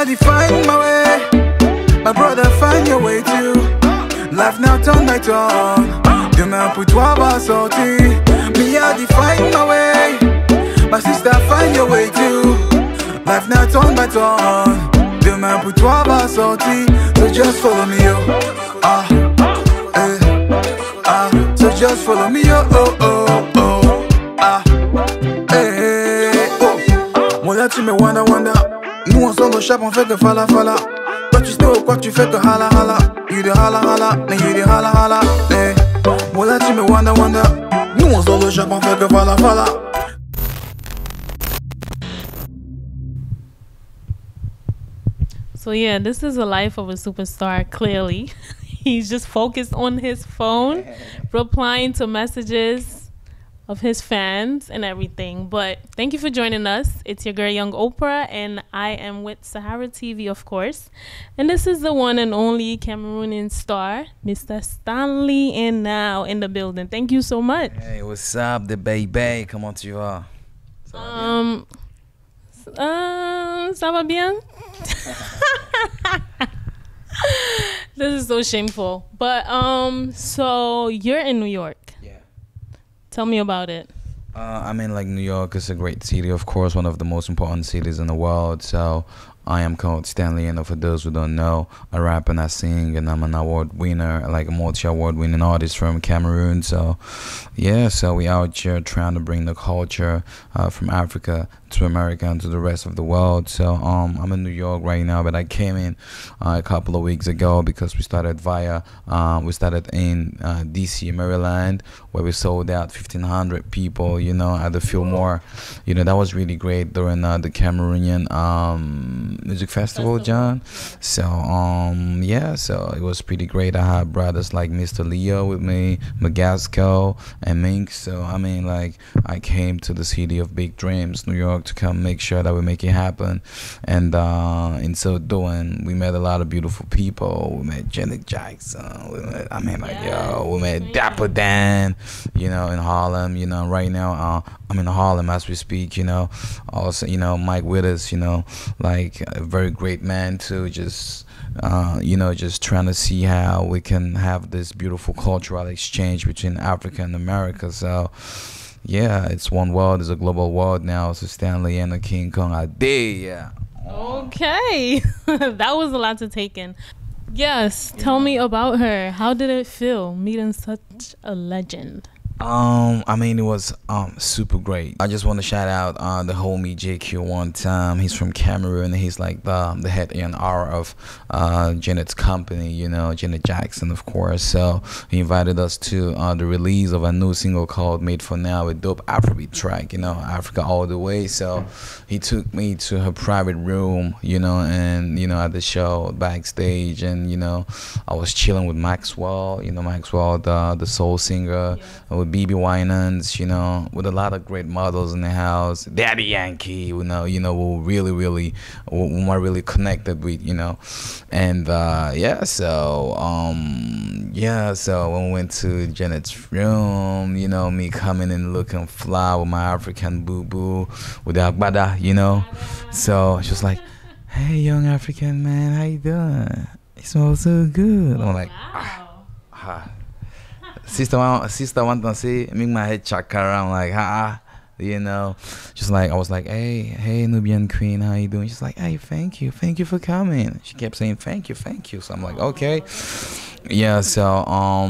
I define my way. My brother, find your way too. Life now turn by turn. Demain pour toi va sortir. Me I define my way. My sister, find your way too. Life now turn by turn. Demain pour toi va sortir. So just follow me, yo. So just follow me, yo. Moi là tu me wonder. Nous ensemble au chap on fait que fala. Toi tu sais au quoi tu fais que hala. You de hala, you de hala. Moi là tu me wonder. Nous ensemble au chap on fait que fala. So yeah, this is the life of a superstar, clearly. He's just focused on his phone, replying to messages of his fans and everything. But thank you for joining us. It's your girl, Young Oprah, and I am with Sahara TV, of course. And this is the one and only Cameroonian star, Mr. Stanley Enow, in the building. Thank you so much. Hey, what's up, the baby? Comment tu vas? Ça va bien? This is so shameful. But so you're in New York. Yeah. Tell me about it. I mean, like, New York is a great city, of course, one of the most important cities in the world. So I am called Stanley Enow, for those who don't know. I rap and I sing, and I'm an award winner, like a multi-award winning artist from Cameroon. So yeah, so we out here trying to bring the culture from Africa to America and to the rest of the world. So I'm in New York right now, but I came in a couple of weeks ago because we started in DC, Maryland, where we sold out 1,500 people, you know, at the Fillmore. You know, that was really great during the Cameroonian music festival, John. So yeah, so it was pretty great. I had brothers like Mr. Leo with me, Magasco and Mink. So I mean, like, I came to the city of big dreams, New York, to come make sure that we make it happen. And in so doing, we met a lot of beautiful people. We met Janet Jackson. We met Dapper Dan, you know, in Harlem. You know, right now I'm in Harlem as we speak. You know, also, you know, Mike Withers, you know, like a very great man too. Just you know, just trying to see how we can have this beautiful cultural exchange between Africa and America. So yeah, it's one world, it's a global world now. So Stanley and the King Kong are there, yeah. Okay. That was a lot to take in. Yes, tell me about her. How did it feel meeting such a legend? I mean, it was super great. I just want to shout out the homie JQ one time. He's from Cameroon. He's like the head A&R of Janet's company, you know, Janet Jackson, of course. So he invited us to the release of a new single called Made for Now, a dope Afrobeat track, you know, Africa all the way. So he took me to her private room, you know, and, you know, at the show backstage, and, you know, I was chilling with Maxwell, you know, Maxwell, the soul singer, with BB Winans, you know, with a lot of great models in the house. Daddy Yankee, you know, were really connected with, you know. And yeah, so so when we went to Janet's room, you know, me coming in looking fly with my African boo-boo with the agbada, you know. So she was like, "Hey, young African man, how you doing? You smell so good." I'm like, Sister want to say, make my head chakra. I'm like, you know. She's like, I was like, hey, Nubian queen, how you doing? She's like, hey, thank you for coming. She kept saying, thank you. So I'm like, okay. Yeah, so I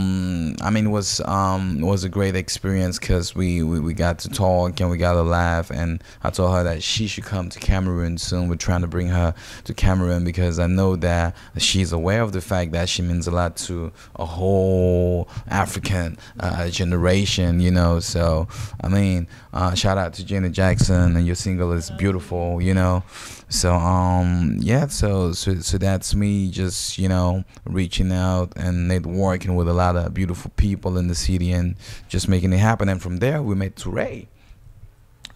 mean, it was a great experience because we got to talk and we got to laugh, and I told her that she should come to Cameroon soon. We're trying to bring her to Cameroon because I know that she's aware of the fact that she means a lot to a whole African generation, you know. So I mean, shout out to Janet Jackson, and your single is beautiful, you know. So yeah, so that's me just, you know, reaching out and networking with a lot of beautiful people in the city and just making it happen. And from there we met Toure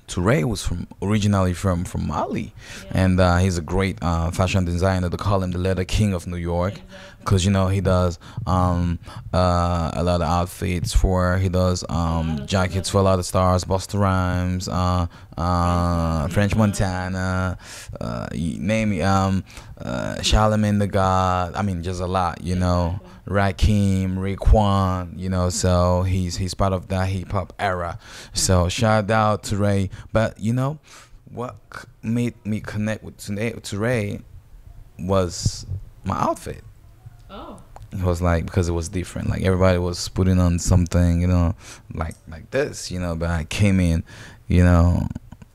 Toure was originally from Mali, and he's a great fashion designer. They call him the Leather King of New York, because he does a lot of outfits for he does jackets for a lot of stars, Busta Rhymes, French Montana, you name it, Charlemagne the God. I mean, just a lot, Rakim, Raekwon, so he's part of that hip hop era. So shout out to Ray. But what made me connect with Toure was my outfit. Oh. It was like, because it was different. Like everybody was putting on something, like this, but I came in,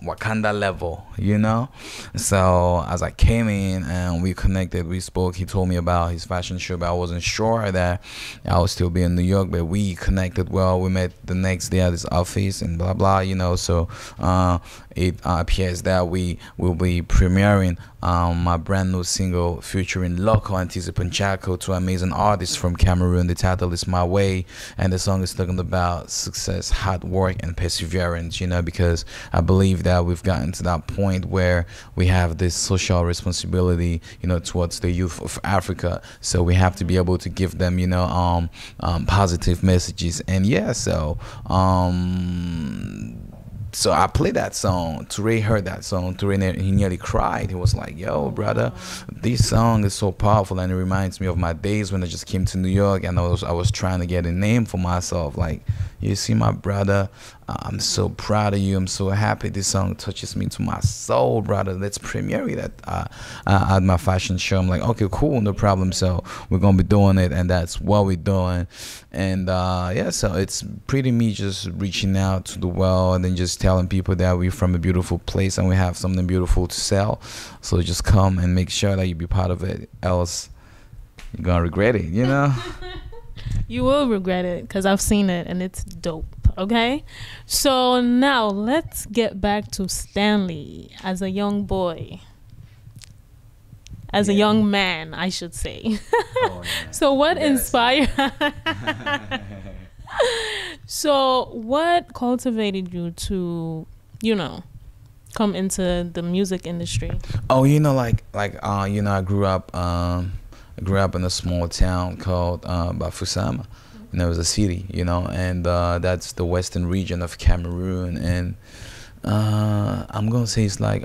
Wakanda level, So as I came in and we connected, we spoke. He told me about his fashion show, but I wasn't sure that I would still be in New York. But we connected well. We met the next day at his office and blah blah, So it appears that we will be premiering my brand new single featuring Loco and Tizi Panchaco, two amazing artists from Cameroon. The title is My Way, and the song is talking about success, hard work, and perseverance. Because I believe that we've gotten to that point where we have this social responsibility, towards the youth of Africa. So we have to be able to give them, positive messages. And so I played that song. Toure heard that song. Toure, he nearly cried. He was like, yo, brother, this song is so powerful, and it reminds me of my days when I just came to New York, and I was trying to get a name for myself. Like, you see, my brother, I'm so proud of you. I'm so happy this song touches me to my soul, brother. Let's premiere it at my fashion show. I'm like, okay, cool, no problem. So we're going to be doing it, and that's what we're doing. And so it's pretty me just reaching out to the world and then just telling people that we're from a beautiful place and we have something beautiful to sell. So just come and make sure that you be part of it. Else, you're going to regret it, You will regret it, because I've seen it and it's dope. Okay, so now let's get back to Stanley as a young boy, as a young man, I should say. So what inspired so what cultivated you to come into the music industry? Oh, I grew up in a small town called Bafoussam. And it was a city, and that's the western region of Cameroon. And I'm gonna say it's like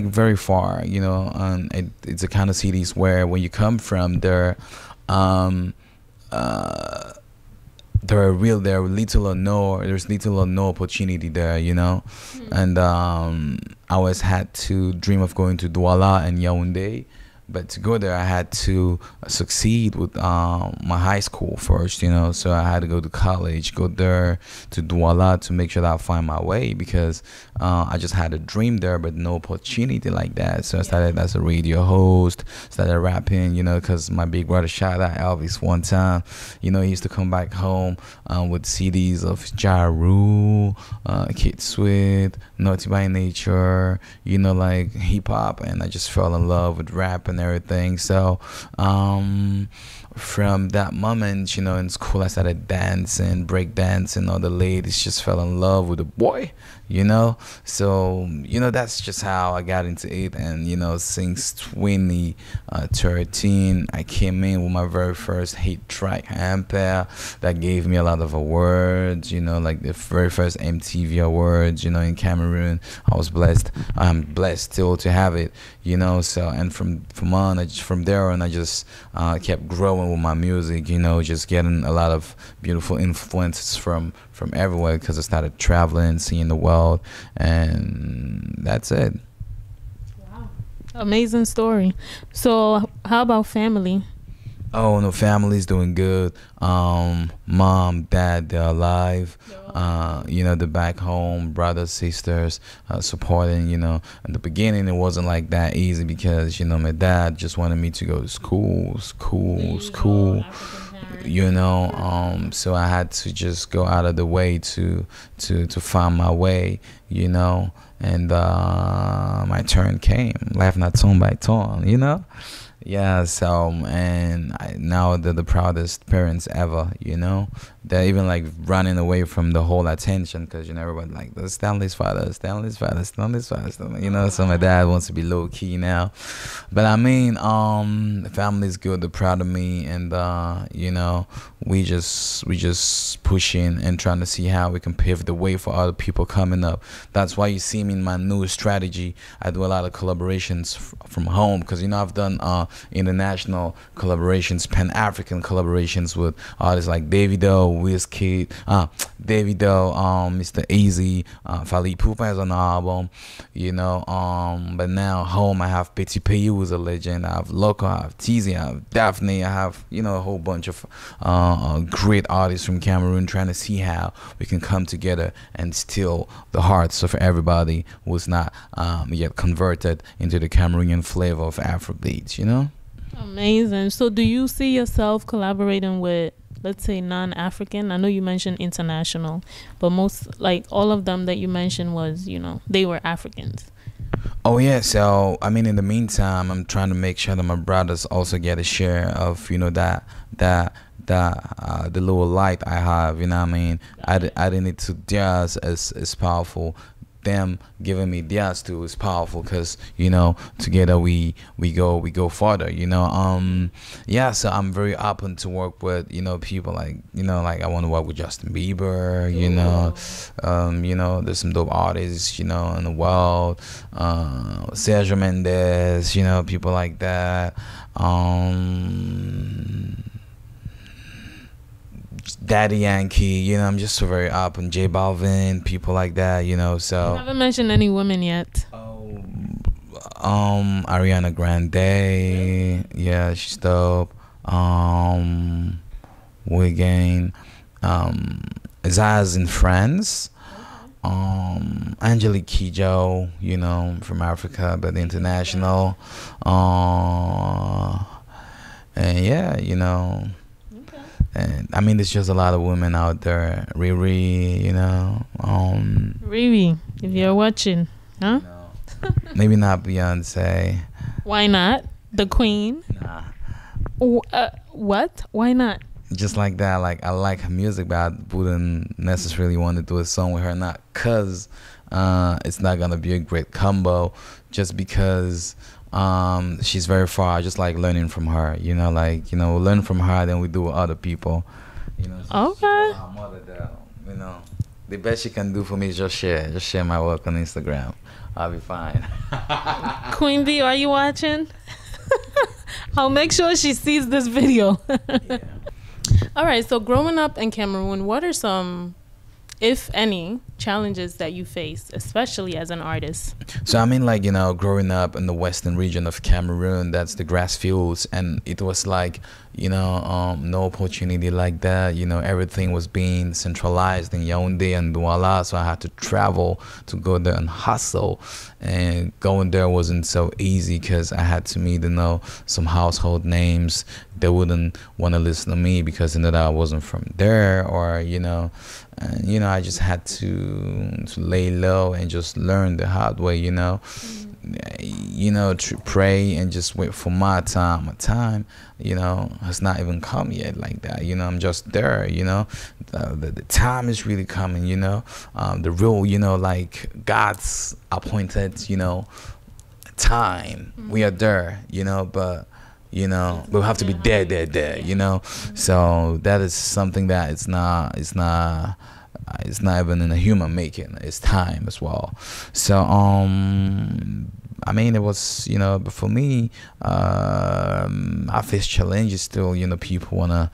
very far, and it's the kind of cities where when you come from there, there's little or no opportunity there, and I always had to dream of going to Douala and Yaoundé. But to go there, I had to succeed with my high school first, So I had to go to college, go there to Douala to make sure that I find my way, because I just had a dream there, but no opportunity like that. So I started as a radio host, started rapping, because my big brother, shout out Elvis, one time, he used to come back home with CDs of Ja Rule, Kid Sweat, Naughty by Nature, like hip hop, and I just fell in love with rap and everything. So from that moment, in school, I started dancing, break dancing. All the ladies just fell in love with the boy, So that's just how I got into it. And since 2013, I came in with my very first hit track, Ampere, that gave me a lot of awards. Like the very first MTV awards. In Cameroon, I'm blessed still to have it. So, and from there on, I just kept growing with my music, just getting a lot of beautiful influences from everywhere, because I started traveling, seeing the world, and that's it. Wow. Amazing story. So how about family? Oh, no, family's doing good. Mom, dad, they're alive. They're back home, brothers, sisters, supporting, In the beginning, it wasn't like that easy, because, my dad just wanted me to go to school. So I had to just go out of the way to find my way, and my turn came. Life not turn by turn, Yeah, so now they're the proudest parents ever, you know. They're even like running away from the whole attention because, you know, everybody like, the Stanley's father, Stanley's father, Stanley's father, Stanley. You know, so my dad wants to be low key now. But I mean, the family's good, they're proud of me, and you know, we just pushing and trying to see how we can pave the way for other people coming up. That's why you see me in my new strategy. I do a lot of collaborations from home because, you know, I've done international collaborations, Pan-African collaborations with artists like Davido, Wizkid, Davido, Mr. Easy, Fally Ipupa is on the album, you know. But now home I have Petit Payu, who's a legend. I have Loco, I have Teasy, I have Daphne, I have, you know, a whole bunch of great artists from Cameroon, trying to see how we can come together and steal the hearts of everybody who's not yet converted into the Cameroonian flavor of Afrobeats, you know. Amazing. So do you see yourself collaborating with, let's say, non-African? I know you mentioned international, but most, like all of them that you mentioned was, you know, they were Africans. Oh yeah, so I mean, in the meantime, I'm trying to make sure that my brothers also get a share of, you know, the little light I have, you know what I mean. Adding it to theirs is powerful. Them giving me theirs too is powerful because, you know, together we go further, you know. Yeah, so I'm very open to work with, you know, people like, you know, like I want to work with Justin Bieber, you know. You know, there's some dope artists, you know, in the world, Sergio Mendes, you know, people like that. Daddy Yankee, you know, I'm just so very up, and J Balvin, people like that, you know. So I haven't mentioned any women yet. Ariana Grande, yeah, she's dope. Wiggin, Zaz in France, Angelique Kidjo, you know, from Africa but international, and yeah, you know. And I mean, there's just a lot of women out there. Riri, you know. Riri, if you're watching, huh? No. Maybe not Beyonce. Why not? The Queen. Nah. What? Why not? Just like that. Like, I like her music, but I wouldn't necessarily want to do a song with her. Not because it's not gonna be a great combo. Just because she's very far. I just like learning from her, you know, like, you know, learn from her, then we do with other people, you know. Okay. Our mother, though, you know, the best she can do for me is just share my work on Instagram. I'll be fine. Queen B, are you watching? I'll make sure she sees this video. Yeah. All right, so growing up in Cameroon, what are some, if any, challenges that you face, especially as an artist? So I mean, like, you know, growing up in the western region of Cameroon, that's the grass fields, and it was like, you know, no opportunity like that. You know, everything was being centralized in Yaoundé and Douala, so I had to travel to go there and hustle. And going there wasn't so easy because I had to meet, you know, some household names. They wouldn't want to listen to me because they know that I wasn't from there, or, you know, and, you know, I just had to lay low and just learn the hard way, you know. You know, to pray and just wait for my time. My time, you know, has not even come yet like that. You know, I'm just there, you know. The time is really coming, you know. The real, you know, like God's appointed, you know, time. We are there, you know, but, you know, we'll have to be there, you know. So that is something that it's not even in a human making. It's time as well. So I mean, it was, you know, but for me, I face challenges still. You know, people wanna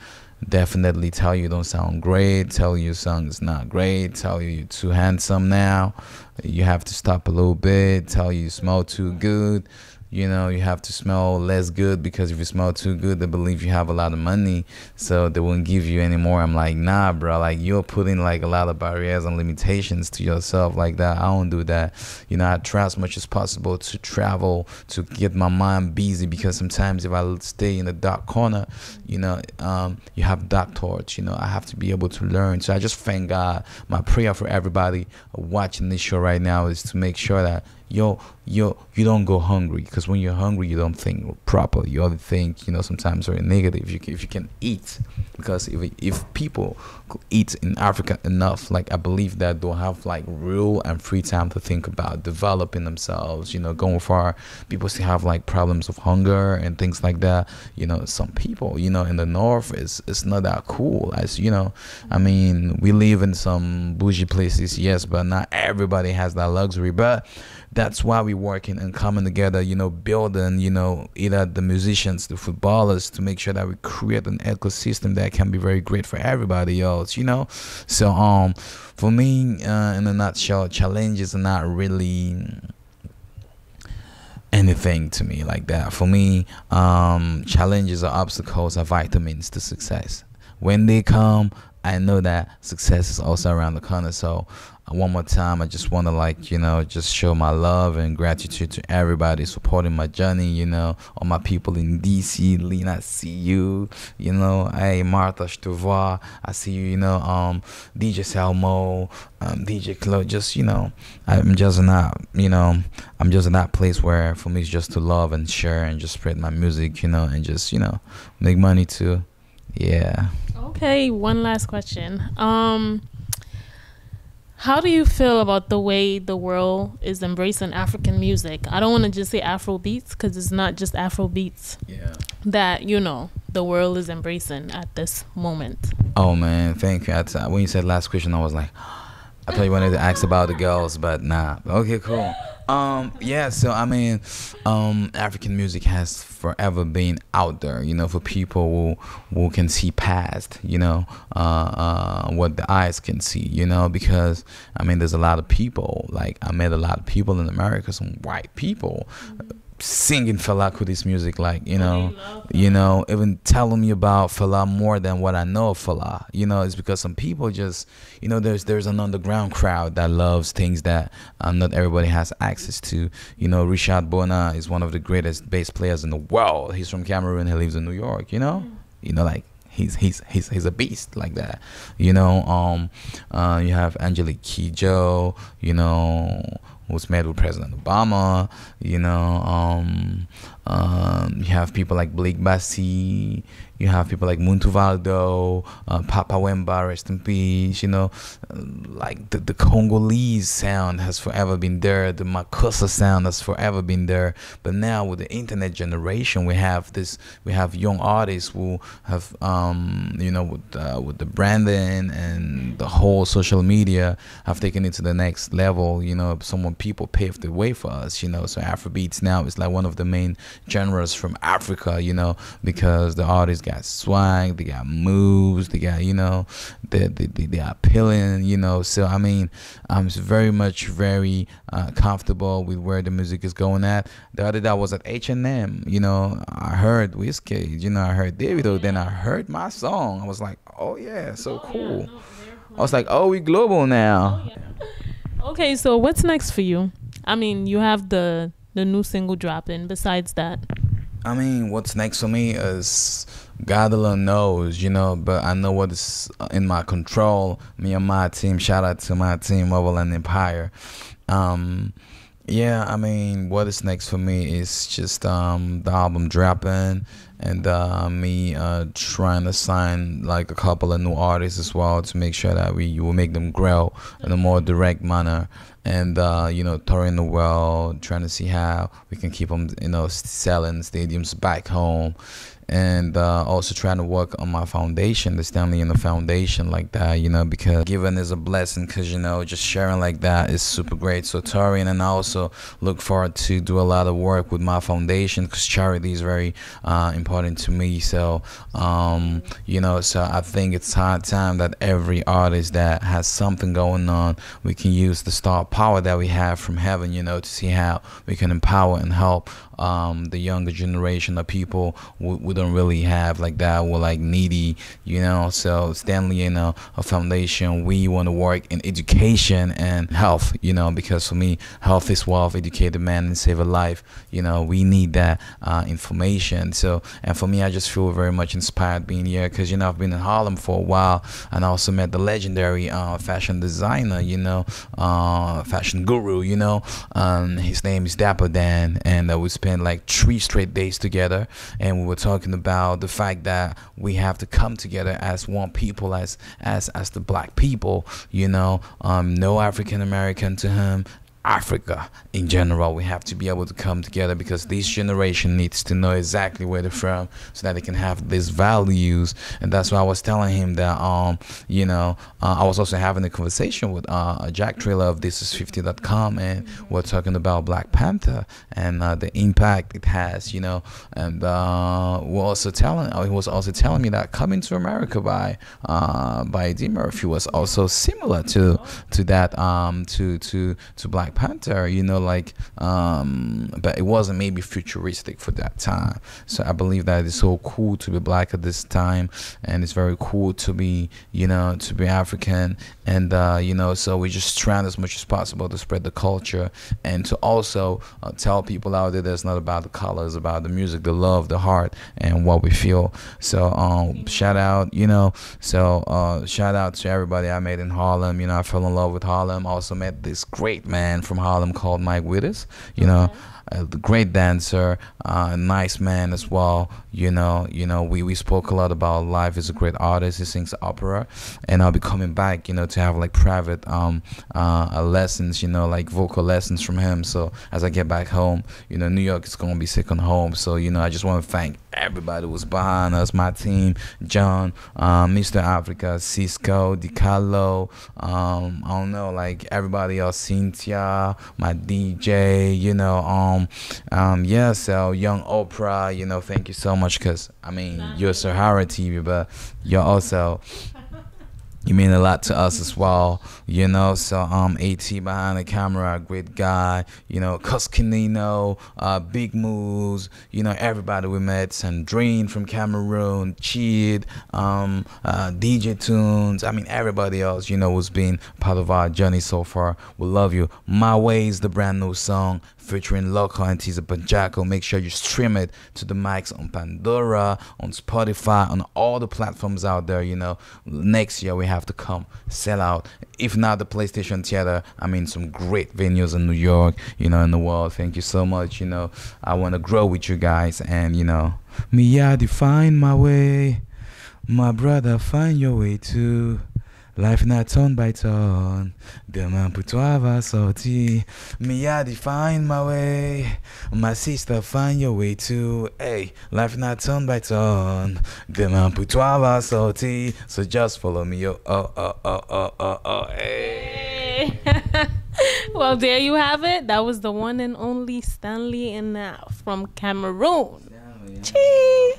definitely tell you don't sound great, tell you your song is not great, tell you you're too handsome now, you have to stop a little bit, tell you smell too good. You know, you have to smell less good because if you smell too good, they believe you have a lot of money, so they won't give you any more. I'm like, nah, bro. Like, you're putting like a lot of barriers and limitations to yourself like that. I don't do that. You know, I try as much as possible to travel, to get my mind busy, because sometimes if I stay in the dark corner, you know, you have dark thoughts. You know, I have to be able to learn. So I just thank God. My prayer for everybody watching this show right now is to make sure that you don't go hungry, because when you're hungry you don't think proper. You only think, sometimes very negative. If you can eat, because if people could eat in Africa enough, like I believe that they'll have like real and free time to think about developing themselves, going far. People still have like problems of hunger and things like that. Some people, in the north, it's not that cool, as I mean, we live in some bougie places, yes, but not everybody has that luxury. But that's why we're working and coming together, building, either the musicians, the footballers, to make sure that we create an ecosystem that can be very great for everybody else, So for me, in a nutshell, challenges are not really anything to me like that. For me, challenges or obstacles are vitamins to success. When they come, I know that success is also around the corner. So one more time, I just want to just show my love and gratitude to everybody supporting my journey, all my people in DC. Lena, I see you, hey, Martha, je te vois, I see you, DJ Salmo, DJ Claude, just, I'm just in that place where for me it's just to love and share and just spread my music, and just, make money too. Yeah. Okay, one last question. How do you feel about the way the world is embracing African music? I don't want to just say Afro beats, because it's not just Afro beats. Yeah. That, the world is embracing at this moment. Oh man, thank you. When you said last question, I was like, I thought you wanted to ask about the girls, but nah. Okay, cool. Yeah, so I mean, African music has forever been out there, for people who can see past, what the eyes can see, because I mean, there's a lot of people, like I met a lot of people in America, some white people, singing Fela Kuti's music, like even telling me about Fela more than what I know of Fela. It's because some people just there's an underground crowd that loves things that not everybody has access to. Richard Bona is one of the greatest bass players in the world. He's from Cameroon. He lives in New York. Like he's a beast like that. You have Angelique Kidjo, who's met with President Obama. You have people like Blake Bassi. You have people like Muntu Valdo, Papa Wemba, rest in peace. Like the Congolese sound has forever been there. The Makossa sound has forever been there. But now with the internet generation, we have young artists who have, with the branding and the whole social media, have taken it to the next level. People paved the way for us. So Afrobeats now is like one of the main genres from Africa. Because the artists got swag, they got moves, they got they are appealing, so I mean, I'm very comfortable with where the music is going at. The other day I was at H&M, I heard Wizkid, I heard Davido, then I heard my song. I was like, oh yeah, so cool. I was like, oh, we global now. Okay, so what's next for you? I mean, you have the new single dropping. Besides that, I mean, what's next for me is God alone knows, but I know what is in my control. Me and my team, shout out to my team, Mobile Empire. Yeah, I mean, what is next for me is just the album dropping, and me trying to sign like a couple of new artists as well, to make sure that you will make them grow in a more direct manner, and touring the world, trying to see how we can keep them selling stadiums back home, and also trying to work on my foundation, the Stanley Enow Foundation, like that, because giving is a blessing, because just sharing like that is super great. So touring, and I also look forward to do a lot of work with my foundation, because charity is very important to me. So so I think it's high time that every artist that has something going on, we can use the star power that we have from heaven, to see how we can empower and help the younger generation of people we don't really have like that. We're like needy, you know. So Stanley Enow, a foundation, we want to work in education and health, you know, because for me, health is wealth. Educate a man and save a life. You know, we need that information. So, and for me, I just feel very much inspired being here because, you know, I've been in Harlem for a while, and I also met the legendary fashion designer, you know, fashion guru, you know. His name is Dapper Dan, and we spent like 3 straight days together, and we were talking about the fact that we have to come together as one people, as the black people, you know. No African American to him, Africa in general. We have to be able to come together because this generation needs to know exactly where they're from so that they can have these values. And that's why I was telling him that you know, I was also having a conversation with Jack Trailer of thisis50.com, and we're talking about Black Panther and the impact it has, you know. And he was also telling me that Coming to America by Eddie Murphy was also similar to that to Black Panther, you know, like but it wasn't maybe futuristic for that time. So I believe that it's so cool to be black at this time, and it's very cool to be, you know, to be African. And you know, so we're just trying as much as possible to spread the culture and to also tell people out there that it's not about the color, it's about the music, the love, the heart, and what we feel. So shout out, you know, so shout out to everybody I met in Harlem. You know, I fell in love with Harlem. I also met this great man from Harlem called Mike Witters, you know, a great dancer, a nice man as well. You know, we spoke a lot about life. He's a great artist. He sings opera, and I'll be coming back, you know, to have like private lessons, you know, like vocal lessons from him. So as I get back home, you know, New York is gonna be second home. So, you know, I just want to thank everybody who was behind us, my team, John, Mr. Africa, Cisco, DiCarlo, I don't know, like everybody else, Cynthia, my DJ, you know, yeah, so Young Oprah, you know, thank you so much, because I mean, you're Sahara TV, but you're also, you mean a lot to us as well, you know. So AT behind the camera, great guy, you know, Cuscanino, Big Moves, you know, everybody we met, Sandrine from Cameroon, Cheed, DJ Tunes, I mean everybody else, you know, who's been part of our journey so far. We love you. My Way is the brand new song featuring Loco and Tisa Banjaco. Make sure you stream it to the mics on Pandora, on Spotify, on all the platforms out there, you know. Next year we have to come sell out, if not the PlayStation Theater, I mean some great venues in New York, you know, in the world. Thank you so much, you know. I want to grow with you guys, and you know, me I define my way, my brother find your way too. Life not turn by turn. Demain pour toi va sortir. Me I define my way. My sister find your way too. Hey, life not turn by turn. Demain pour toi va sortir. So just follow me, yo. Hey. Well, there you have it. That was the one and only Stanley Enow from Cameroon. Chee.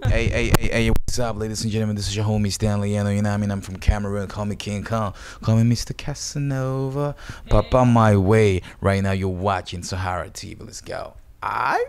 Hey, what's up, ladies and gentlemen? This is your homie Stanley Enow, you know what I mean? I'm from Cameroon. Call me King Kong. Call me Mr. Casanova. Papa, my way. Right now, you're watching Sahara TV. Let's go. Alright?